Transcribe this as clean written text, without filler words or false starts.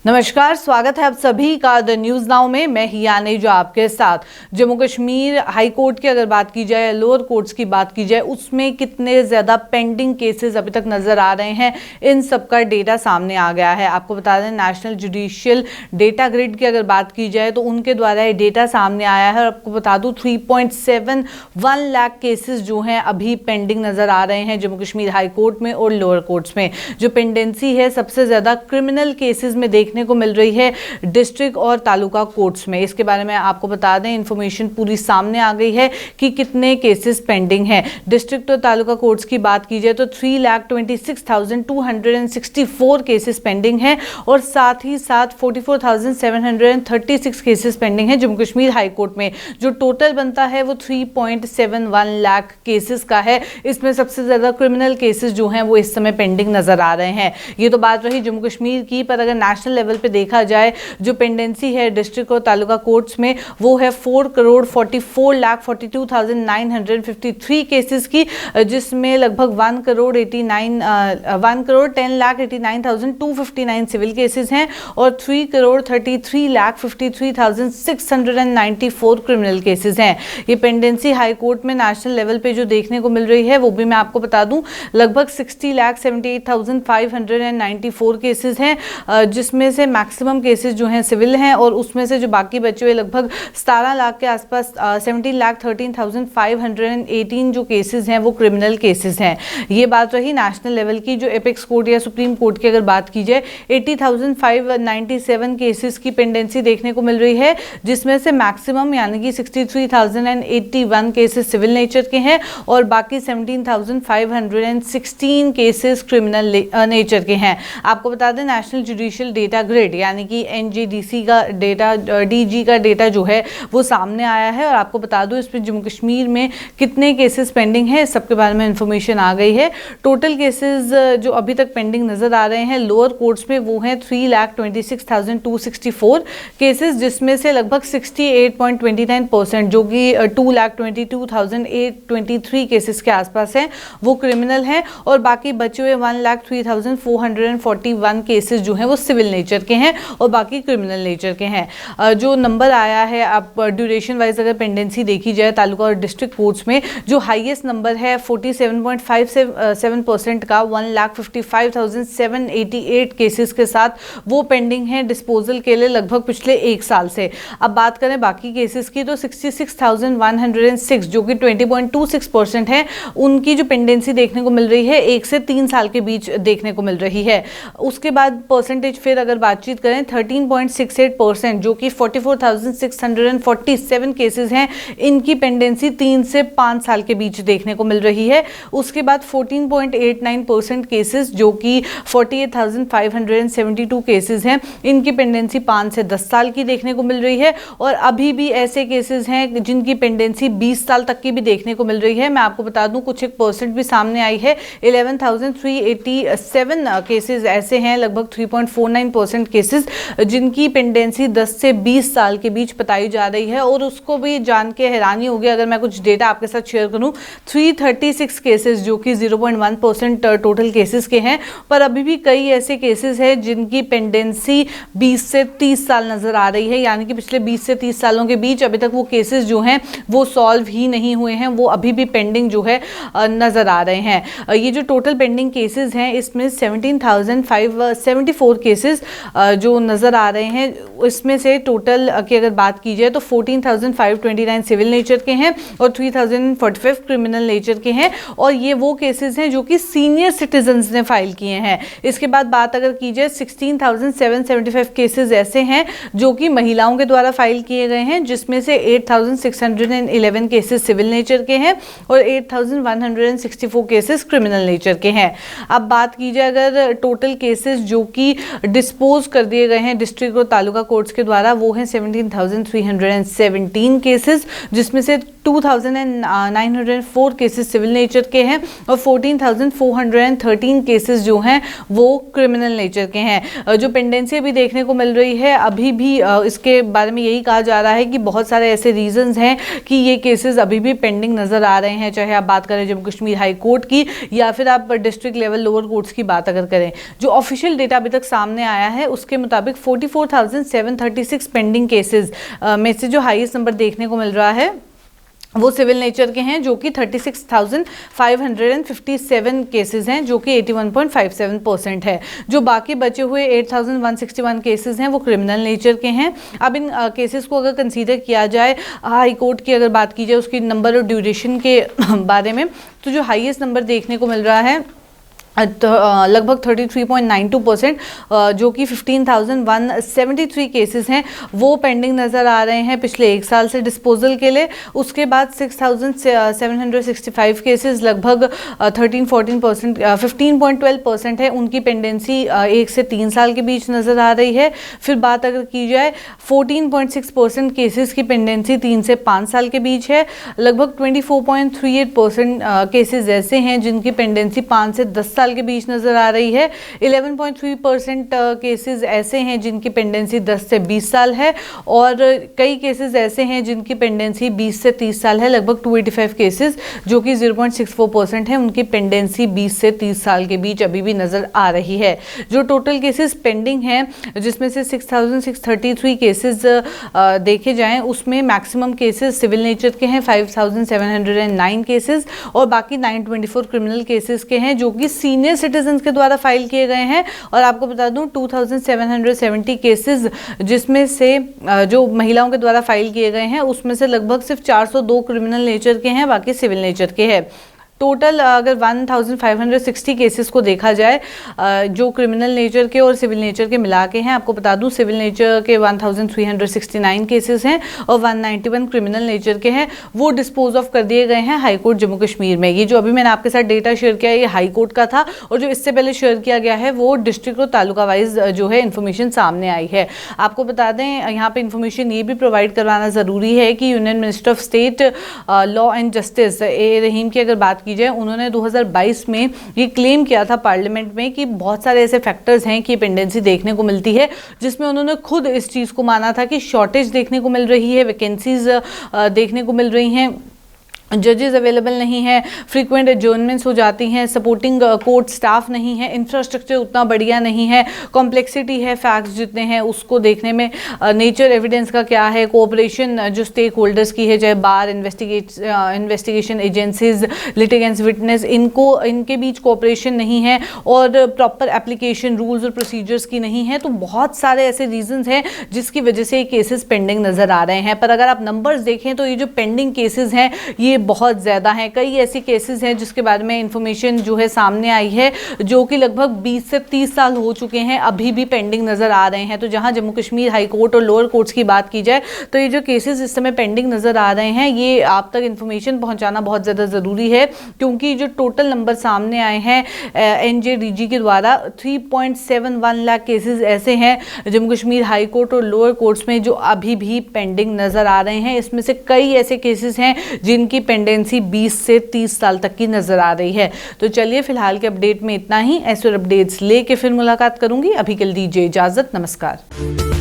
नमस्कार, स्वागत है आप सभी का द न्यूज नाउ में। मैं हिया जो आपके साथ। जम्मू कश्मीर हाई कोर्ट की अगर बात की जाए, लोअर कोर्ट्स की बात की जाए, उसमें कितने ज़्यादा पेंडिंग केसेस अभी तक नज़र आ रहे हैं, इन सब का डेटा सामने आ गया है। आपको बता दें, नेशनल जुडिशियल डेटा ग्रिड की अगर बात की जाए तो उनके द्वारा ये डेटा सामने आया है। और आपको बता दूँ 3.71 लाख केसेस जो हैं अभी पेंडिंग नज़र आ रहे हैं जम्मू कश्मीर हाई कोर्ट में और लोअर कोर्ट्स में। जो पेंडेंसी है सबसे ज़्यादा क्रिमिनल केसेस में देखने को मिल रही है डिस्ट्रिक्ट और तालुका कोर्ट्स में। इसके बारे में आपको बता दें, इंफॉर्मेशन पूरी सामने आ गई है कि कितने केसेस पेंडिंग हैं। डिस्ट्रिक्ट और तालुका कोर्ट्स की बात की जाए तो 3,26,264 केसेस पेंडिंग हैं और साथ ही साथ 44,736 केसेस पेंडिंग हैं जम्मू कश्मीर हाई कोर्ट में। जो टोटल बनता है वो 3.71 लाख केसेस का है। इसमें सबसे ज्यादा क्रिमिनल केसेस जो हैं वो इस समय पेंडिंग नजर आ रहे हैं। ये तो बात रही जम्मू कश्मीर की, पर अगर नेशनल लेवल पे देखा जाए, जो पेंडेंसी है डिस्ट्रिक्ट और तालुका कोर्ट्स में वो है 4,44,42,953 केसेस की, जिसमें लगभग 1,10,89,259 सिविल केसेस हैं और 3,33,53,694 क्रिमिनल केसेस हैं। ये पेंडेंसी हाई कोर्ट में नेशनल लेवल पे जो देखने को मिल रही है वो भी मैं आपको बता दूं, लगभग 60,78,594 केसेस हैं, जिसमें से मैक्सिमम केसेस जो हैं सिविल हैं और उसमें से जो बाकी बचे हुए लगभग 17 लाख के आसपास 17,13,518 जो केसेस हैं वो क्रिमिनल केसेस हैं। ये बात रही नेशनल लेवल की। जो एपेक्स कोर्ट या सुप्रीम कोर्ट की अगर बात की जाए, 80,597 केसेस की पेंडेंसी देखने को मिल रही है, जिसमें से मैक्सिमम यानी कि 63,081 केसेस सिविल नेचर के हैं और बाकी 17,516 केसेस क्रिमिनल नेचर के हैं। आपको बता दें, नेशनल जुडिशियल डेटा ग्रिड यानी कि एनजेडीसी का डेटा, डीजी का डेटा जो है वो सामने आया है। और आपको बता दूं इसमें जम्मू कश्मीर में कितने केसेस पेंडिंग हैं, सबके बारे में इंफॉर्मेशन आ गई है। टोटल केसेस जो अभी तक पेंडिंग नजर आ रहे हैं लोअर कोर्ट्स में वो हैं 3,26,264 केसेस, जिसमें से लगभग 68.29% जो कि 2,22,823 केसेस के आसपास हैं वो क्रिमिनल हैं और बाकी बचे हुए 1,03,441 केसेस जो हैं वो सिविल नेचर के हैं और बाकी क्रिमिनल नेचर के हैं। जो नंबर आया है, आप ड्यूरेशन वाइज अगर पेंडेंसी देखी जाए तालुका और डिस्ट्रिक्ट कोर्ट्स में, जो हाईएस्ट नंबर है 47.57% का 1,55,788 केसेस के साथ वो पेंडिंग है डिस्पोजल के लिए लगभग पिछले एक साल से। अब बात करें बाकी केसेस की तो 66,106 जो कि 20.26% है, उनकी जो पेंडेंसी देखने को मिल रही है 1 से 3 साल के बीच देखने को मिल रही है। उसके बाद परसेंटेज फिर अगर बातचीत करें 13.68% जो कि 44,647 केसेस हैं, इनकी पेंडेंसी 3 से 5 साल के बीच देखने को मिल रही है। उसके बाद 14.89% केसेस जो कि 48,572 केसेस हैं, इनकी पेंडेंसी 5 से 10 साल की देखने को मिल रही है। और अभी भी ऐसे केसेस हैं जिनकी पेंडेंसी 20 साल तक की भी देखने को मिल रही है। मैं आपको बता दूं कुछ एक परसेंट भी सामने आई है, 11,387 केसेस ऐसे हैं, लगभग 3.49% केसेस जिनकी पेंडेंसी 10 से 20 साल के बीच बताई जा रही है। और उसको भी जान के हैरानी होगी अगर मैं कुछ डेटा आपके साथ शेयर करूं, 336 केसेस जो कि 0.1% टोटल केसेस के हैं, पर अभी भी कई ऐसे केसेस हैं जिनकी पेंडेंसी 20 से 30 साल नजर आ रही है, यानी कि पिछले 20 से 30 सालों के बीच अभी तक वो केसेस जो हैं वो सॉल्व ही नहीं हुए हैं, वो अभी भी पेंडिंग जो है नजर आ रहे हैं। ये जो टोटल पेंडिंग केसेस हैं इसमें 17,574 केसेस जो नज़र आ रहे हैं, इसमें से टोटल की अगर बात की जाए तो 14,529 सिविल नेचर के हैं और 3,045 क्रिमिनल नेचर के हैं। और ये वो केसेस हैं जो कि सीनियर सिटीजन्स ने फाइल किए हैं। इसके बाद बात अगर की जाए 16,775 केसेस ऐसे हैं जो कि महिलाओं के द्वारा फाइल किए गए हैं, जिसमें से 8,611 केसेस सिविल नेचर के हैं और 8,164 केसेस क्रिमिनल नेचर के हैं। अब बात की जाए अगर टोटल केसेस जो कि डिस्पोज कर दिए गए हैं डिस्ट्रिक्ट और तालुका कोर्ट्स के द्वारा, वो हैं 17,317 केसेस, जिसमें से 2,904 केसेस सिविल नेचर के हैं और 14,413 केसेस जो हैं वो क्रिमिनल नेचर के हैं। जो पेंडेंसी अभी देखने को मिल रही है, अभी भी इसके बारे में यही कहा जा रहा है कि बहुत सारे ऐसे रीजंस हैं कि ये केसेस अभी भी पेंडिंग नज़र आ रहे हैं, चाहे आप बात करें जम्मू कश्मीर हाई कोर्ट की या फिर आप डिस्ट्रिक्ट लेवल लोअर कोर्ट्स की बात अगर करें। जो ऑफिशियल डेटा अभी तक सामने आया है उसके मुताबिक 44,736 पेंडिंग केसेस में से जो हाईएस्ट नंबर देखने को मिल रहा है वो सिविल नेचर के हैं, जो कि 36,557 केसेस हैं, जो कि 81.57% है। जो बाकी बचे हुए 8,161 केसेस हैं वो क्रिमिनल नेचर के हैं। अब इन केसेस को अगर कंसीडर किया जाए, हाई कोर्ट की अगर बात की जाए उसकी नंबर और ड्यूरेशन के बारे में, तो जो हाईएस्ट नंबर देखने को मिल रहा है लगभग 33.92%, जो कि 15,173 केसेस हैं वो पेंडिंग नज़र आ रहे हैं पिछले एक साल से डिस्पोजल के लिए। उसके बाद 6,765 केसेस लगभग 15.12% है, उनकी पेंडेंसी 1 से 3 साल के बीच नज़र आ रही है। फिर बात अगर की जाए 14.6% केसेस की पेंडेंसी 3 से 5 साल के बीच है। लगभग 24.38% केसेस ऐसे हैं जिनकी पेंडेंसी 5 से 10 साल के बीच नजर आ रही है। 11.3% केसेस ऐसे हैं जिनकी पेंडेंसी 10 से 20 साल है और कई केसेस ऐसे हैं जिनकी पेंडेंसी 20 से 30 साल है। लगभग 285 केसेस जो कि 0.64% है, उनकी पेंडेंसी 20 से 30 साल के बीच अभी भी नजर आ रही है। जो टोटल केसेस पेंडिंग हैं जिसमें से 6,633 केसेस देखे जाएं, उसमें मैक्सिमम केसेस सिविल नेचर के हैं 5,709 केसेस और बाकी 924 क्रिमिनल केसेस के हैं जो कि सीनियर सिटीजन्स के द्वारा फाइल किए गए हैं। और आपको बता दूं 2,770 केसेस जिसमें से जो महिलाओं के द्वारा फाइल किए गए हैं उसमें से लगभग सिर्फ 402 क्रिमिनल नेचर के हैं, बाकी सिविल नेचर के हैं। टोटल अगर 1,560 केसेस को देखा जाए जो क्रिमिनल नेचर के और सिविल नेचर के मिला के हैं, आपको बता दूं सिविल नेचर के 1,369 केसेस हैं और 191 क्रिमिनल नेचर के हैं, वो डिस्पोज ऑफ कर दिए गए हैं हाई कोर्ट जम्मू कश्मीर में। ये जो अभी मैंने आपके साथ डेटा शेयर किया है ये हाई कोर्ट का था और जो इससे पहले शेयर किया गया है वो डिस्ट्रिक्ट और तालुका वाइज जो है इन्फॉर्मेशन सामने आई है। आपको बता दें यहाँ पे इन्फॉर्मेशन ये भी प्रोवाइड करवाना ज़रूरी है कि union minister of state law and justice A Rahim की अगर बात की जाए, उन्होंने 2022 में ये क्लेम किया था पार्लियामेंट में कि बहुत सारे ऐसे फैक्टर्स हैं कि पेंडेंसी देखने को मिलती है, जिसमें उन्होंने खुद इस चीज़ को माना था कि शॉर्टेज देखने को मिल रही है, वैकेंसीज देखने को मिल रही हैं, जजेस अवेलेबल नहीं है, फ्रीक्वेंट एडजर्नमेंट्स हो जाती हैं, सपोर्टिंग कोर्ट स्टाफ नहीं है, इंफ्रास्ट्रक्चर उतना बढ़िया नहीं है, कॉम्प्लेक्सिटी है फैक्ट्स जितने हैं उसको देखने में, नेचर एविडेंस का क्या है, कोऑपरेशन जो स्टेक होल्डर्स की है, चाहे बार, इन्वेस्टिगेशन एजेंसीज, लिटिगेंट्स, विटनेस, इनके बीच कोऑपरेशन नहीं है और प्रॉपर एप्लीकेशन रूल्स और प्रोसीजर्स की नहीं है। तो बहुत सारे ऐसे रीजंस हैं जिसकी वजह से ये केसेस पेंडिंग नज़र आ रहे हैं। पर अगर आप नंबर्स देखें तो ये जो पेंडिंग केसेस हैं ये बहुत ज़्यादा हैं। कई ऐसी केसेस हैं जिसके बारे में इंफॉर्मेशन जो है सामने आई है जो कि लगभग 20 से 30 साल हो चुके हैं, अभी भी पेंडिंग नज़र आ रहे हैं। तो जहां जम्मू कश्मीर हाई कोर्ट और लोअर कोर्ट्स की बात की जाए तो ये जो केसेस इस समय पेंडिंग नज़र आ रहे हैं ये आप तक इन्फॉर्मेशन पहुंचाना बहुत ज़्यादा ज़रूरी है, क्योंकि जो टोटल नंबर सामने आए हैं NJDG के द्वारा 3.71 लाख केसेस ऐसे हैं जम्मू कश्मीर हाई कोर्ट और लोअर कोर्ट्स में जो अभी भी पेंडिंग नज़र आ रहे हैं। इसमें से कई ऐसे केसेस हैं जिनकी पेंडेंसी 20 से 30 साल तक की नजर आ रही है। तो चलिए फिलहाल के अपडेट में इतना ही। ऐसे अपडेट्स लेके फिर मुलाकात करूंगी। अभी के लिए दीजिए इजाजत। नमस्कार।